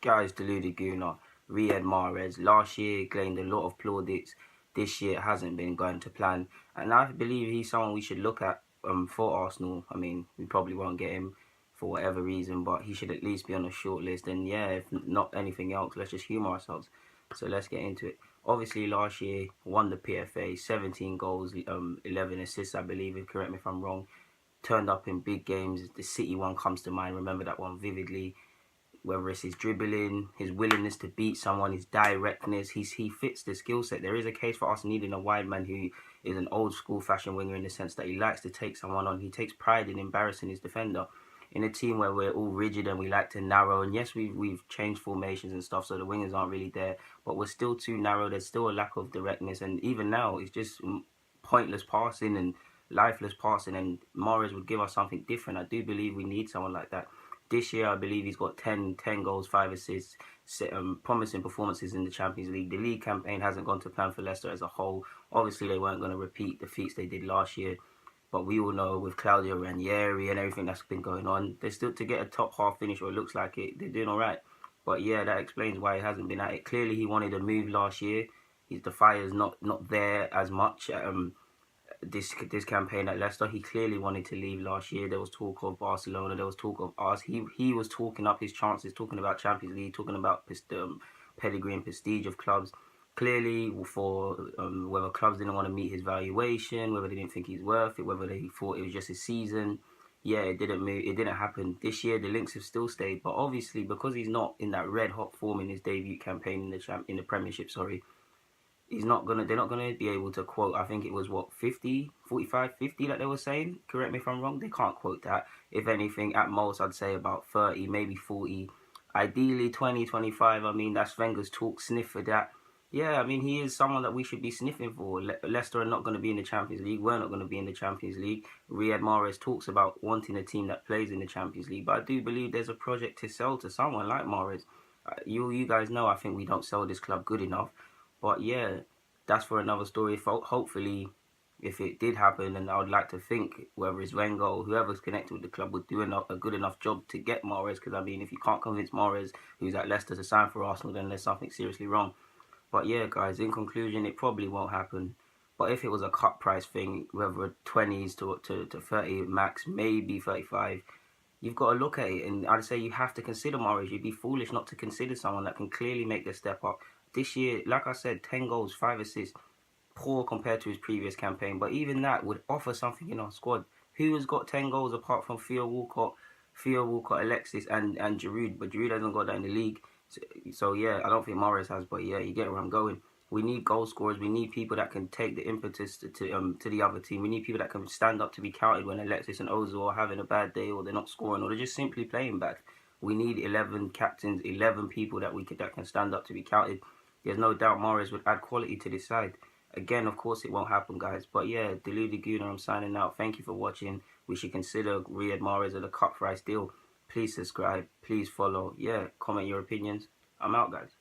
Guys, deluded Guna, Riyad Mahrez. Last year gained a lot of plaudits. This year it hasn't been going to plan. And I believe he's someone we should look at for Arsenal. I mean, we probably won't get him for whatever reason, but he should at least be on a short list. And yeah, if not anything else, let's just humour ourselves. So let's get into it. Obviously, last year won the PFA, 17 goals, 11 assists, I believe. Correct me if I'm wrong. Turned up in big games. The City one comes to mind. Remember that one vividly. Whether it's his dribbling, his willingness to beat someone, his directness, he fits the skill set. There is a case for us needing a wide man who is an old school fashion winger in the sense that he likes to take someone on. He takes pride in embarrassing his defender. In a team where we're all rigid and we like to narrow, and yes, we've changed formations and stuff, so the wingers aren't really there, but we're still too narrow. There's still a lack of directness, and even now, it's just pointless passing and lifeless passing, and Mahrez would give us something different. I do believe we need someone like that. This year, I believe he's got 10 goals, 5 assists, promising performances in the Champions League. The league campaign hasn't gone to plan for Leicester as a whole. Obviously, they weren't going to repeat the feats they did last year. But we all know with Claudio Ranieri and everything that's been going on, they're still to get a top half finish, or it looks like it, they're doing all right. But yeah, that explains why he hasn't been at it. Clearly, he wanted a move last year. The fire's not there as much. This campaign at Leicester, he clearly wanted to leave last year. There was talk of Barcelona, there was talk of us. He was talking up his chances, talking about Champions League, talking about pedigree and prestige of clubs. Clearly, for whether clubs didn't want to meet his valuation, whether they didn't think he's worth it, whether they thought it was just his season. Yeah, it didn't move. It didn't happen this year. The links have still stayed, but obviously because he's not in that red hot form in his debut campaign in the Premiership, they're not gonna be able to quote, I think it was what, 50, 45, 50 that they were saying. Correct me if I'm wrong. They can't quote that. If anything, at most I'd say about 30, maybe 40. Ideally 20, 25. I mean, that's Wenger's talk, sniff for that. Yeah, I mean, he is someone that we should be sniffing for. Leicester are not going to be in the Champions League. We're not going to be in the Champions League. Riyad Mahrez talks about wanting a team that plays in the Champions League, but I do believe there's a project to sell to someone like Mahrez. You guys know I think we don't sell this club good enough. But yeah, that's for another story. Hopefully, if it did happen, and I would like to think whether it's Wenger or whoever's connected with the club would do a good enough job to get Mahrez. Because I mean, if you can't convince Mahrez, who's at Leicester, to sign for Arsenal, then there's something seriously wrong. But yeah, guys, in conclusion, it probably won't happen. But if it was a cut price thing, whether 20s to 30 max, maybe 35, you've got to look at it. And I'd say you have to consider Mahrez. You'd be foolish not to consider someone that can clearly make the step up. This year, like I said, 10 goals, 5 assists, poor compared to his previous campaign. But even that would offer something in our squad. Who has got 10 goals apart from Theo Walcott, Alexis, and Giroud? But Giroud hasn't got that in the league. So yeah, I don't think Mahrez has, but yeah, you get where I'm going. We need goal scorers. We need people that can take the impetus to the other team. We need people that can stand up to be counted when Alexis and Ozil are having a bad day, or they're not scoring, or they're just simply playing bad. We need 11 captains, 11 people that can stand up to be counted. There's no doubt Mahrez would add quality to this side. Again, of course, it won't happen, guys. But yeah, Deluded Guna, I'm signing out. Thank you for watching. We should consider Riyad Mahrez at a cut price deal. Please subscribe. Please follow. Yeah, comment your opinions. I'm out, guys.